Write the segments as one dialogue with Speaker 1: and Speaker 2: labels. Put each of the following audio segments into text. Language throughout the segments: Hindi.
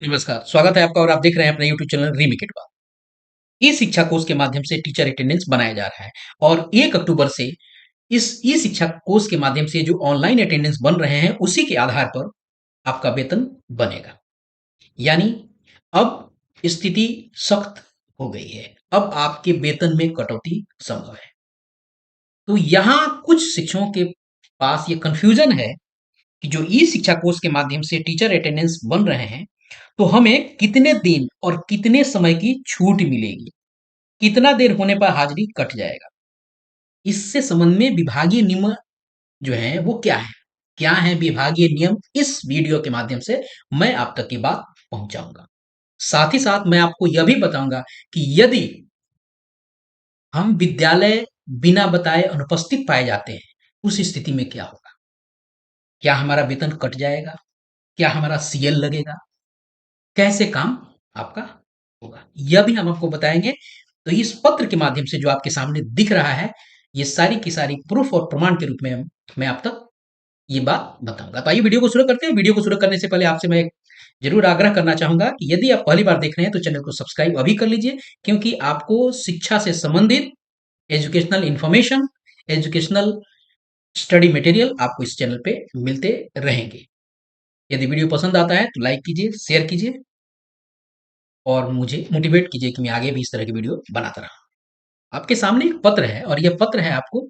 Speaker 1: नमस्कार, स्वागत है आपका और आप देख रहे हैं अपने यूट्यूब चैनल रीमिकेट बात। ई शिक्षा कोर्स के माध्यम से टीचर अटेंडेंस बनाया जा रहा है और 1 अक्टूबर से इस ई शिक्षा कोर्स के माध्यम से जो ऑनलाइन अटेंडेंस बन रहे हैं, उसी के आधार पर आपका वेतन बनेगा। यानी अब स्थिति सख्त हो गई है। अब आपके वेतन में कटौती संभव है। तो यहाँ कुछ शिक्षकों के पास ये कन्फ्यूजन है कि जो ई शिक्षा कोर्स के माध्यम से टीचर अटेंडेंस बन रहे हैं, तो हमें कितने दिन और कितने समय की छूट मिलेगी? कितना देर होने पर हाज़िरी कट जाएगा? इससे संबंध में विभागीय नियम जो हैं वो क्या हैं? क्या हैं विभागीय नियम? इस वीडियो के माध्यम से मैं आप तक ये बात पहुँचाऊँगा। साथ ही साथ मैं आपको यह भी बताऊँगा कि यदि हम विद्यालय बिना बताए अनुपस्थित पाए जाते हैं, उस स्थिति में क्या होगा? क्या हमारा वेतन कट जाएगा? क्या हमारा सीएल लगेगा? कैसे काम आपका होगा, यह भी हम आपको बताएँगे। तो इस पत्र के माध्यम से जो आपके सामने दिख रहा है, ये सारी की सारी प्रूफ और प्रमाण के रूप में मैं आप तक ये बात बताऊँगा। तो आइए वीडियो को शुरू करते हैं। वीडियो को शुरू करने से पहले आपसे मैं एक ज़रूर आग्रह करना चाहूँगा कि यदि आप पहली बार देख रहे हैं, तो चैनल को सब्सक्राइब अभी कर लीजिए, क्योंकि आपको शिक्षा से संबंधित educational information, educational study material आपको इस चैनल पे मिलते रहेंगे। यदि वीडियो पसंद आता है, तो लाइक कीजिए, शेयर कीजिए और मुझे मोटिवेट कीजिए कि मैं आगे भी इस तरह की वीडियो बनाता रहूँ। आपके सामने एक पत्र है और यह पत्र है आपको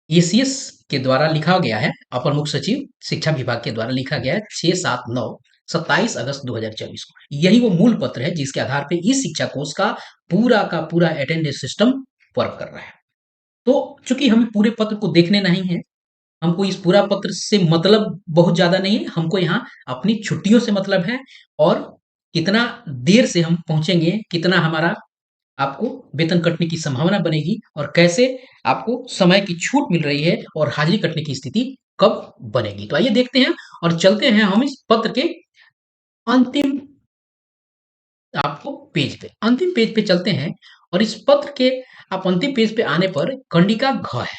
Speaker 1: एसीएस के द्वारा लिखा गया है, अपर मुख्य सचिव शिक्षा विभाग के द्वारा लिखा गया है 6-7-9 27 अगस्त 2024 को। यही वो मूल पत्र है जिसके आधार पे इस शिक्षा कोर्स का पूरा अटेंडेंस सिस्टम वर्क कर रहा है। तो चूंकि हमें पूरे पत्र को देखने नहीं है, हमको इस पूरा पत्र से मतलब बहुत ज़्यादा नहीं है, हमको यहाँ अपनी छुट्टियों से मतलब है और कितना देर से हम पहुँचेंगे, कितना हमारा आपको वेतन कटने की संभावना बनेगी और कैसे आपको समय की छूट मिल रही है और हाजिरी कटने की स्थिति कब बनेगी। तो आइए देखते हैं और चलते हैं हम इस पत्र के अंतिम आपको पेज पे अंतिम पेज पे चलते हैं और इस पत्र के आप अंतिम पेज पे आने पर कंडिका घ है।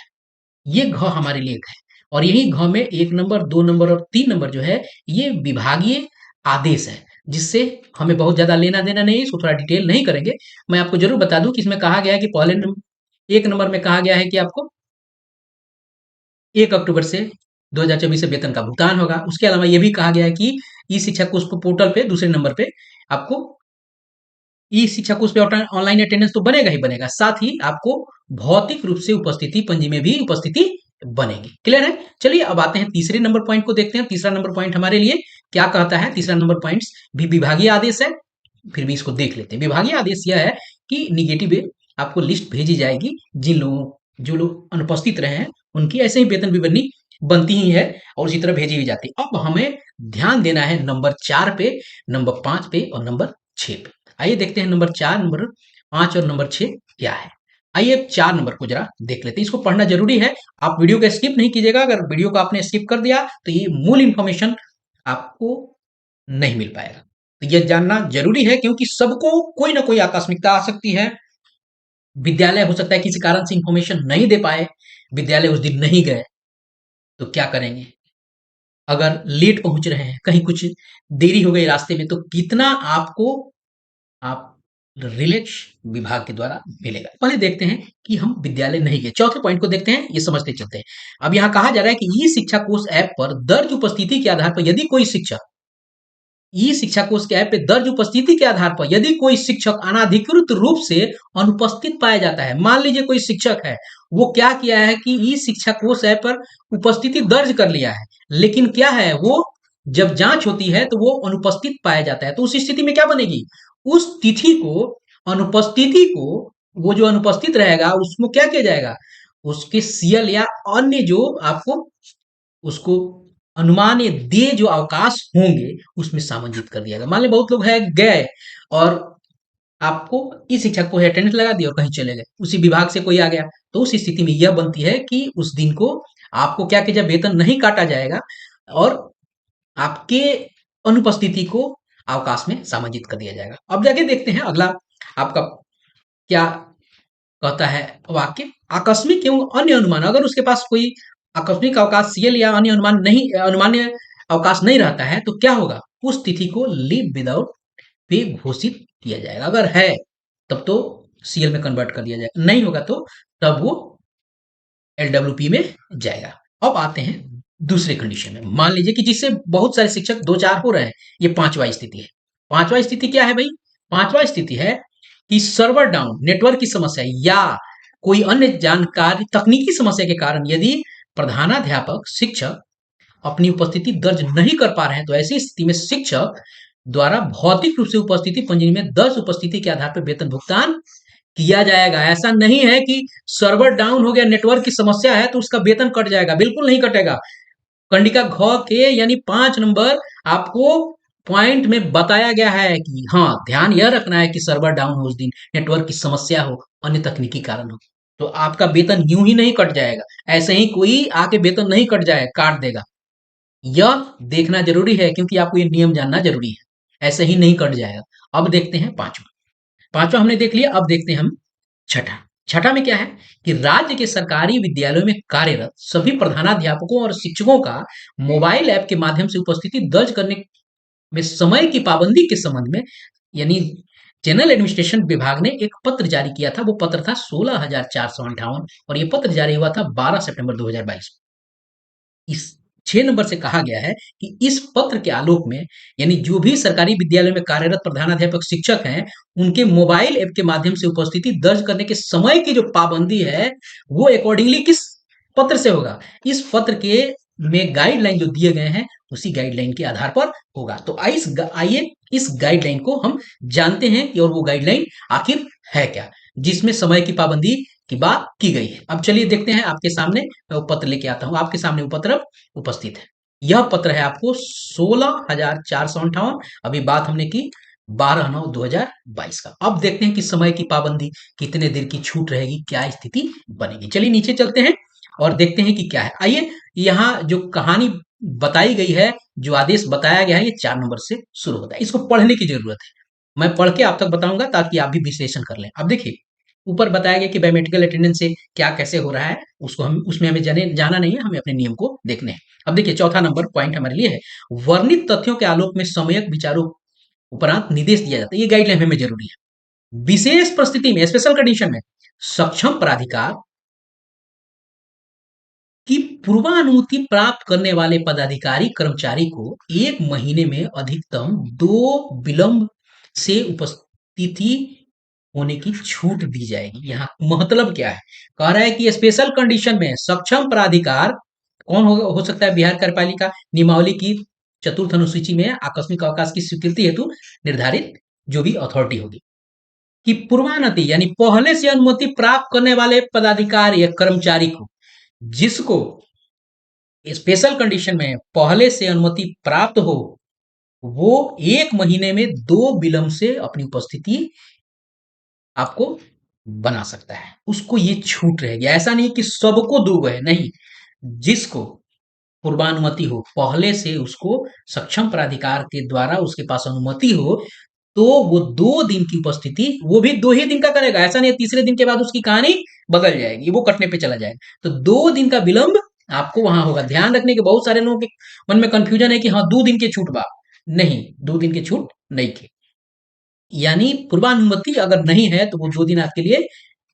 Speaker 1: ये घ हमारे लिए है और यही घ में 1 नंबर, 2 नंबर और 3 नंबर जो है, ये विभागीय आदेश है, जिससे हमें बहुत ज़्यादा लेना-देना नहीं है, इसको थोड़ा डिटेल नहीं करेंगे। मैं आपको ज़रूर बता दूँ कि इसमें कहा गया है कि पहले 1 नंबर में कहा गया है कि आपको 1 अक्टूबर से 2024 से वेतन का भुगतान होगा। उसके अलावा ये भी कहा गया है कि ई-शिक्षा कोर्स पोर्टल पे दूसरे नंबर पे आपको ई शिक्षा कोर्स पे ऑनलाइन अटेंडेंस तो बनेगा ही बनेगा, साथ ही आपको भौतिक रूप से उपस्थिति पंजी में भी उपस्थिति बनेगी। क्लियर है? चलिए अब आते हैं तीसरे नंबर पॉइंट को देखते हैं। तीसरा नंबर पॉइंट हमारे लिए क्या कहता है? तीसरा नंबर पॉइंट भी विभागीय आदेश है, फिर भी इसको देख लेते हैं। विभागीय आदेश यह है कि निगेटिव आपको लिस्ट भेजी जाएगी, जिन लोगों जो लोग अनुपस्थित रहे हैं उनकी ऐसे ही वेतन विवरणी बनती ही है और उसी तरह भेजी भी जाती है। अब हमें ध्यान देना है नंबर 4 पे, नंबर 5 पे और नंबर 6 पे। आइए देखते हैं नंबर 4, नंबर 5 और नंबर 6 क्या है। आइए 4 नंबर को जरा देख लेते हैं। इसको पढ़ना जरूरी है, आप वीडियो को स्किप नहीं कीजिएगा। अगर वीडियो को आपने स्किप कर दिया तो ये मूल इंफॉर्मेशन आपको नहीं मिल पाएगा। तो ये जानना जरूरी है, क्योंकि सबको कोई ना कोई आकस्मिकता आ सकती है। विद्यालय हो सकता है किसी कारण से इंफॉर्मेशन नहीं दे पाए, विद्यालय उस दिन नहीं गए, तो क्या करेंगे? अगर लेट पहुंच रहे हैं, कहीं कुछ देरी हो गई रास्ते में, तो कितना आपको आप रिलेक्स विभाग के द्वारा मिलेगा। पहले देखते हैं कि हम विद्यालय नहीं गए। चौथे पॉइंट को देखते हैं, ये समझते चलते हैं। अब यहाँ कहा जा रहा है कि ई शिक्षा कोर्स ऐप पर दर्ज उपस्थिति के आधार पर यदि कोई शिक्षक ई शिक्षा कोर्स के ऐप पे दर्ज उपस्थिति के आधार पर यदि कोई शिक्षक अनाधिकृत रूप से अनुपस्थित पाया जाता है, मान लीजिए कोई शिक्षक है, वो क्या किया है कि ई शिक्षा कोर्स ऐप पर उपस्थिति दर्ज कर लिया है, लेकिन क्या है, वो जब जांच होती है तो वो अनुपस्थित पाया जाता है, तो उस स्थिति में क्या बनेगी? उस तिथि को, अनुपस्थिति को, वो जो अनुपस्थित रहेगा उसको क्या किया जाएगा? उसके सीएल या अन्य जो आपको उसको अनुमानीय देय जो अवकाश होंगे उसमें सामंजित कर दिया गया। मान लीजिए बहुत लोग हैं गए और आपको ई शिक्षक को अटेंडेंस लगा दी और कहीं चले गए, उसी विभाग से कोई आ गया, तो उस स्थिति में यह बनती है कि उस दिन को आपको क्या किया, वेतन नहीं काटा जाएगा और आपके अनुपस्थिति को अवकाश में सामंजित कर दिया जाएगा। अब जाके देखते हैं अगला आपका क्या कहता है वाक्य। आकस्मिक एवं अन्य अनुमान, अगर उसके पास कोई आकस्मिक अवकाश सीएल या अन्य अनुमान नहीं, अनुमान्य अवकाश नहीं रहता है, तो क्या होगा? उस तिथि को लीव विदाउट पे घोषित किया जाएगा। अगर है तब तो सीएल में कन्वर्ट कर दिया जाएगा, नहीं होगा तो तब वो एलडब्ल्यूपी में जाएगा। अब आते हैं दूसरे कंडीशन में। मान लीजिए कि जिससे बहुत सारे शिक्षक दो चार हो रहे हैं, ये पांचवा स्थिति है। पांचवा स्थिति क्या है भाई? पांचवा स्थिति है कि सर्वर डाउन, नेटवर्क की समस्या या कोई अन्य जानकारी तकनीकी समस्या के कारण यदि प्रधानाध्यापक शिक्षक अपनी उपस्थिति दर्ज नहीं कर पा रहे हैं, तो ऐसी स्थिति में शिक्षक द्वारा भौतिक रूप से उपस्थिति पंजीयन में 10 उपस्थिति के आधार पर वेतन भुगतान किया जाएगा। ऐसा नहीं है कि सर्वर डाउन हो गया, नेटवर्क की समस्या है तो उसका वेतन कट जाएगा, बिल्कुल नहीं कटेगा। कंडिका घ के यानी 5 नंबर आपको पॉइंट में बताया गया है कि हाँ, ध्यान यह रखना है कि सर्वर डाउन हो उस दिन, नेटवर्क की समस्या हो, अन्य तकनीकी कारण हो, तो आपका वेतन यूं ही नहीं कट जाएगा। ऐसे ही कोई आके वेतन नहीं कट जाए, काट देगा। यह देखना जरूरी है क्योंकि आपको ये नियम जानना जरूरी है, ऐसे ही नहीं कट जाएगा। अब देखते हैं पांचवा। पांचवा हमने देख लिया, अब देखते हैं हम छठा। छठा में क्या है कि राज्य के सरकारी विद्यालयों में कार्यरत सभी प्रधानाध्यापकों और शिक्षकों का मोबाइल ऐप के माध्यम से उपस्थिति दर्ज करने में समय की पाबंदी के संबंध में, यानी जनरल एडमिनिस्ट्रेशन विभाग ने एक पत्र जारी किया था। वो पत्र था 16,458 और ये पत्र जारी हुआ था 12 सितंबर 2022। इस 6 नंबर से कहा गया है कि इस पत्र के आलोक में, यानी जो भी सरकारी विद्यालय में कार्यरत प्रधानाध्यापक शिक्षक हैं, उनके मोबाइल ऐप के माध्यम से उपस्थिति दर्ज करने के समय की जो पाबंदी है, वो अकॉर्डिंगली किस पत्र से होगा? इस पत्र के में गाइडलाइन जो दिए गए हैं, उसी गाइडलाइन के आधार पर होगा। तो आइए इस गाइडलाइन को हम जानते हैं कि और वो गाइडलाइन आखिर है क्या, जिसमें समय की पाबंदी की बात की गई है। अब चलिए देखते हैं आपके सामने, मैं वो पत्र लेके आता हूं। आपके सामने वो पत्र उपस्थित है। यह पत्र है आपको 16,458। अभी बात हमने की 12/9/2022 का। अब देखते हैं कि समय की पाबंदी, कितने देर की छूट रहेगी, क्या स्थिति बनेगी। चलिए नीचे चलते हैं और देखते हैं कि क्या है। आइए, यहाँ जो कहानी बताई गई है, जो आदेश बताया गया है, ये 4 नंबर से शुरू होता है। इसको पढ़ने की जरूरत है, मैं पढ़ के आप तक बताऊंगा ताकि आप भी विश्लेषण कर लें। अब देखिए, ऊपर बताया गया कि बायोमेट्रिकल अटेंडेंस से क्या कैसे हो रहा है, उसको हम उसमें हमें जाना नहीं है, हमें अपने नियम को देखने हैं। अब देखिए, चौथा नंबर पॉइंट हमारे लिए है, वर्णित तथ्यों के आलोक में समयक विचारों उपरांत निर्देश दिया जाता है। ये गाइडलाइन हमें जरूरी है। विशेष परिस्थिति में, स्पेशल कंडीशन में, सक्षम प्राधिकार की पूर्वानुमति प्राप्त करने वाले पदाधिकारी कर्मचारी को 1 महीने में अधिकतम 2 विलंब से उपस्थिति होने की छूट दी जाएगी। यहाँ मतलब क्या है? कह रहा है कि स्पेशल कंडीशन में सक्षम प्राधिकार कौन हो सकता है? बिहार कार्यपालिका नियमावली की चतुर्थ अनुसूची में आकस्मिक अवकाश की स्वीकृति हेतु निर्धारित जो भी अथॉरिटी होगी, कि पूर्वानुमति यानी पहले से अनुमति प्राप्त करने वाले पदाधिकारी या कर्मचारी को, जिसको स्पेशल कंडीशन में पहले से अनुमति प्राप्त हो, वो 1 महीने में 2 विलंब से अपनी उपस्थिति आपको बना सकता है। उसको ये छूट रहेगी। ऐसा नहीं कि सबको 2 है, नहीं। जिसको पूर्वानुमति हो, पहले से उसको सक्षम प्राधिकार के द्वारा उसके पास अनुमति हो, तो वो 2 दिन की उपस्थिति, वो भी 2 ही दिन का करेगा। ऐसा नहीं है तीसरे दिन के बाद उसकी कहानी बदल जाएगी, वो कटने पे चला जाएगा। तो 2 दिन का विलंब आपको वहां होगा। ध्यान रखने के, बहुत सारे लोगों के मन में कंफ्यूजन है कि हाँ 2 दिन की छूट बा, नहीं, 2 दिन की छूट नहीं थी। यानी पूर्वानुमति अगर नहीं है तो वो 2 दिन आपके लिए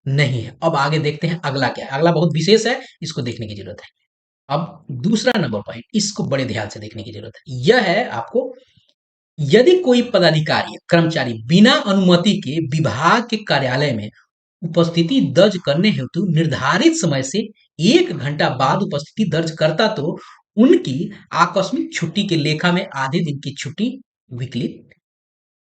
Speaker 1: नहीं है। अब आगे देखते हैं अगला क्या है। अगला बहुत विशेष है, इसको देखने की जरूरत है। अब दूसरा नंबर पॉइंट, इसको बड़े ध्यान से देखने की जरूरत है। यह है आपको, यदि कोई पदाधिकारी कर्मचारी बिना अनुमति के विभाग के कार्यालय में उपस्थिति दर्ज करने हेतु निर्धारित समय से 1 घंटा बाद उपस्थिति दर्ज करता, तो उनकी आकस्मिक छुट्टी के लेखा में आधे दिन की छुट्टी विकलित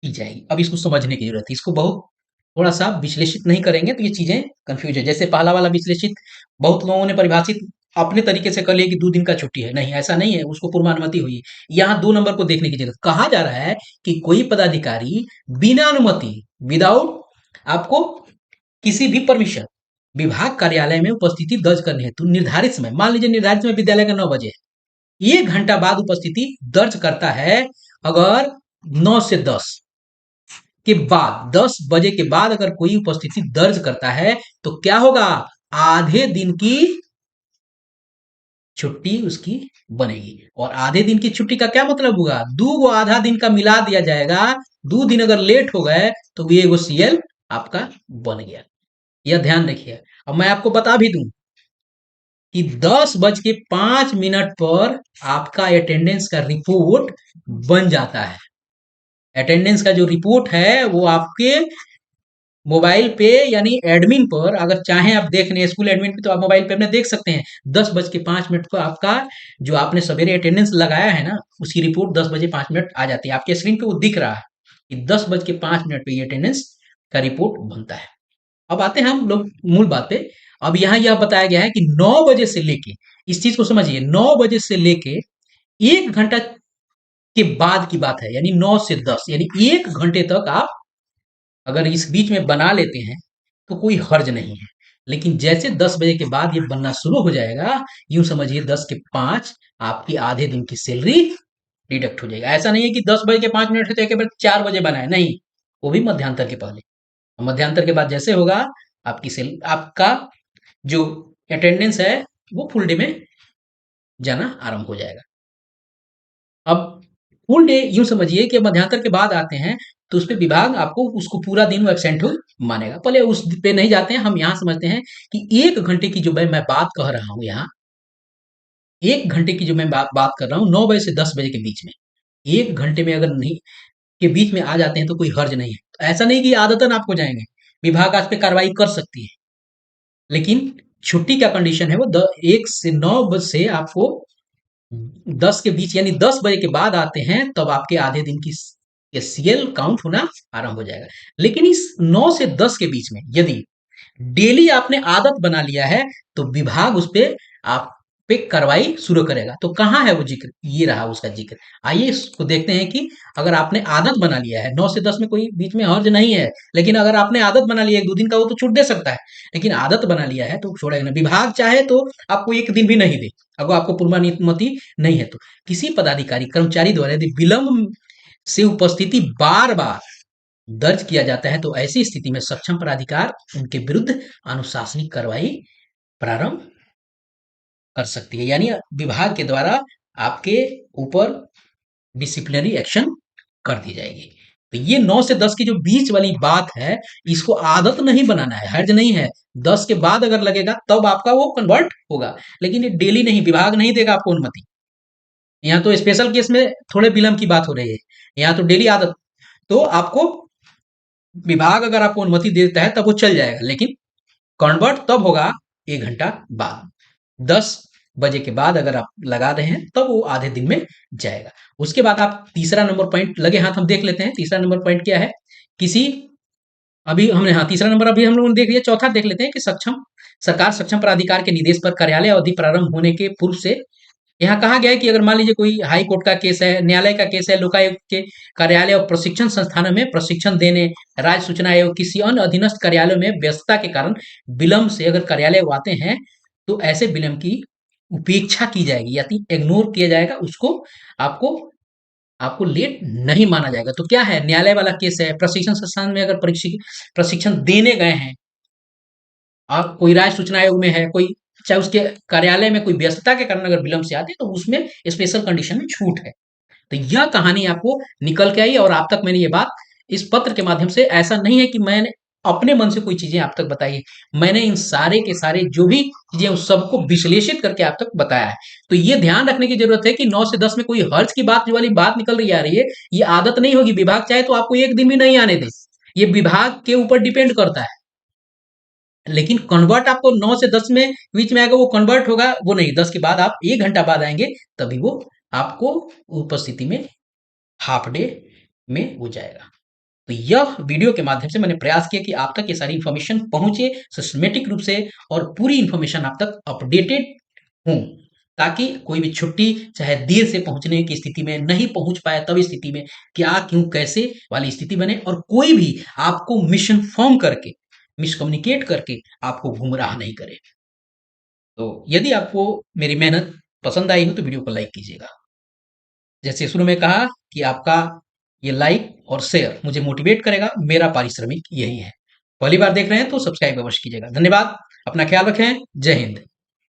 Speaker 1: की जाएगी। अब इसको समझने की जरूरत है, इसको बहुत थोड़ा सा विश्लेषित नहीं करेंगे तो ये चीजें कंफ्यूज है। जैसे पहला वाला विश्लेषित बहुत लोगों ने परिभाषित अपने तरीके से कर लिया कि 2 दिन का छुट्टी है, नहीं, ऐसा नहीं है, उसको पूर्वानुमति हुई है। यहाँ 2 नंबर को देखने की जरूरत। कहा जा रहा है कि कोई पदाधिकारी बिना अनुमति, विदाउट आपको किसी भी परमिशन, विभाग कार्यालय में उपस्थिति दर्ज करने हेतु निर्धारित समय, मान लीजिए निर्धारित समय विद्यालय का 9 बजे है, 1 घंटा बाद उपस्थिति दर्ज करता है। अगर 9 से 10 के बाद, 10 बजे के बाद अगर कोई उपस्थिति दर्ज करता है, तो क्या होगा? आधे दिन की छुट्टी उसकी बनेगी। और आधे दिन की छुट्टी का क्या मतलब हुआ, दो गो आधा दिन का मिला दिया जाएगा। 2 दिन अगर लेट हो गए तो ये एगो सीएल आपका बन गया। यह ध्यान रखिए। अब मैं आपको बता भी दूं कि 10:05 पर आपका अटेंडेंस का रिपोर्ट बन जाता है। अटेंडेंस का जो रिपोर्ट है वो आपके मोबाइल पे यानी एडमिन पर, अगर चाहें आप देख लें स्कूल एडमिन पे, तो आप मोबाइल पे अपने देख सकते हैं। 10:05 को आपका जो आपने सवेरे अटेंडेंस लगाया है ना, उसकी रिपोर्ट 10:05 आ जाती है। आपके स्क्रीन पे वो दिख रहा है कि 10:05 पे ये अटेंडेंस का रिपोर्ट बनता है। अब आते हैं हम लोग मूल बात पे। अब यहाँ यह बताया गया है कि 9 बजे से लेके, इस चीज को समझिए, 9 बजे से लेके 1 घंटा के बाद की बात है, यानी 9 से 10, यानी 1 घंटे तक आप अगर इस बीच में बना लेते हैं तो कोई हर्ज नहीं है। लेकिन जैसे 10 बजे के बाद ये बनना शुरू हो जाएगा, यूं समझिए 10 के 5 आपकी आधे दिन की सैलरी डिडक्ट हो जाएगा। ऐसा नहीं है कि 10 बजे के 5 मिनट है तो एक 4 बजे बनाए, नहीं, वो भी मध्यांतर के पहले। मध्यांतर के बाद जैसे होगा आपकी सेल आपका जो अटेंडेंस है वो फुल डे में जाना आरंभ हो जाएगा। अब फुल डे यूं समझिए कि मध्यांतर के बाद आते हैं तो उस पे विभाग आपको उसको पूरा दिन वो एब्सेंट मानेगा। पहले उस पे नहीं जाते हैं, हम यहाँ समझते हैं कि 1 घंटे की जो मैं बात कह रहा हूँ यहाँ, 1 घंटे की जो मैं बात कर रहा हूँ, 9 बजे से 10 बजे के बीच में, 1 घंटे में अगर नहीं के बीच में आ जाते हैं तो कोई हर्ज नहीं है। तो ऐसा नहीं कि आदतन आपको जाएंगे, विभाग आज पे कार्रवाई कर सकती है। लेकिन छुट्टी का कंडीशन है वो 1 से 9 बजे से आपको 10 के बीच यानी 10 बजे के बाद आते हैं, तब आपके आधे दिन की सीएल काउंट होना आरंभ हो जाएगा। लेकिन इस 9 से 10 के बीच में यदि डेली आपने आदत बना लिया है तो विभाग उस पे आप पे कार्रवाई शुरू करेगा। तो कहाँ है वो जिक्र, ये रहा उसका जिक्र। आइए इसको देखते हैं कि अगर आपने आदत बना लिया है, 9 से 10 में कोई बीच में हर्ज नहीं है, लेकिन अगर आपने आदत बना लिया 1-2 दिन का वो तो छूट दे सकता है, लेकिन आदत बना लिया है तो छोड़ेगा ना। विभाग चाहे तो आपको 1 दिन भी नहीं दे, अगर आपको पूर्वानुमति नहीं है तो। किसी पदाधिकारी कर्मचारी द्वारा यदि विलंब से उपस्थिति बार बार दर्ज किया जाता है तो ऐसी स्थिति में सक्षम प्राधिकार उनके विरुद्ध अनुशासनिक कार्रवाई प्रारंभ कर सकती है, यानी विभाग के द्वारा आपके ऊपर डिसिप्लिनरी एक्शन कर दी जाएगी। तो ये 9 से 10 की जो बीच वाली बात है, इसको आदत नहीं बनाना है, हर्ज नहीं है। 10 के बाद अगर लगेगा तब आपका वो कन्वर्ट होगा, लेकिन ये डेली नहीं, विभाग नहीं देगा आपको अनुमति। यहाँ तो स्पेशल केस में थोड़े विलंब की बात हो रही है, यहाँ तो डेली आदत। तो आपको विभाग अगर आपको अनुमति देता है तब वो चल जाएगा, लेकिन कन्वर्ट तब होगा 1 घंटा बाद। 10 बजे के बाद अगर आप लगा रहे हैं तब वो आधे दिन में जाएगा। उसके बाद आप तीसरा नंबर पॉइंट लगे हाथ हम देख लेते हैं। तीसरा नंबर पॉइंट क्या है, किसी अभी हमने, हाँ तीसरा नंबर अभी हम लोगों ने देख लिया। चौथा देख लेते हैं कि सक्षम सरकार सक्षम प्राधिकार के निर्देश पर कार्यालय अवधि प्रारंभ होने के पूर्व से, यहाँ कहा गया है कि अगर मान लीजिए कोई हाई कोर्ट का केस है, न्यायालय का केस है, लोकायुक्त के कार्यालय और प्रशिक्षण संस्थानों में प्रशिक्षण देने, राज्य सूचना आयोग किसी अन्य अधीनस्थ कार्यालयों में व्यस्तता के कारण विलंब से अगर कार्यालय आते हैं तो ऐसे विलंब की उपेक्षा की जाएगी या इग्नोर किया जाएगा, उसको आपको आपको लेट नहीं माना जाएगा। तो क्या है, न्यायालय वाला केस है, प्रशिक्षण संस्थान में अगर प्रशिक्षण देने गए हैं और कोई राज्य सूचना आयोग में है, कोई चाहे उसके कार्यालय में कोई व्यस्तता के कारण अगर विलंब से आते हैं तो उसमें स्पेशल कंडीशन में छूट है। तो यह कहानी आपको निकल के आई और आप तक मैंने ये बात इस पत्र के माध्यम से, ऐसा नहीं है कि मैंने अपने मन से कोई चीजें आप तक बताई है, मैंने इन सारे के सारे जो भी चीजें उस सबको विश्लेषित करके आप तक बताया है। तो ये ध्यान रखने की जरूरत है कि 9 से 10 में कोई हर्ज की बात जो वाली बात निकल रही आ रही है, ये आदत नहीं होगी। विभाग चाहे तो आपको 1 दिन भी नहीं आने दे, ये विभाग के ऊपर डिपेंड करता है। लेकिन कन्वर्ट आपको 9 से 10 में बीच में आएगा, वो कन्वर्ट होगा, वो नहीं, 10 के बाद आप 1 घंटा बाद आएंगे तभी वो आपको उपस्थिति में हाफ डे में हो जाएगा। तो यह वीडियो के माध्यम से मैंने प्रयास किया कि आप तक ये सारी इंफॉर्मेशन पहुंचे सिस्टमेटिक रूप से और पूरी इंफॉर्मेशन आप तक अपडेटेड हो, ताकि कोई भी छुट्टी चाहे देर से पहुंचने की स्थिति में नहीं पहुंच पाए, तब स्थिति में क्या क्यों कैसे वाली स्थिति बने और कोई भी आपको मिसइन्फॉर्म करके, मिसकम्युनिकेट करके आपको गुमराह नहीं करे। तो यदि आपको मेरी मेहनत पसंद आई हो तो वीडियो को लाइक कीजिएगा। जैसे शुरू में कहा कि आपका ये लाइक और शेयर मुझे मोटिवेट करेगा, मेरा पारिश्रमिक यही है। पहली बार देख रहे हैं तो सब्सक्राइब अवश्य कीजिएगा। धन्यवाद, अपना ख्याल रखें, जय हिंद।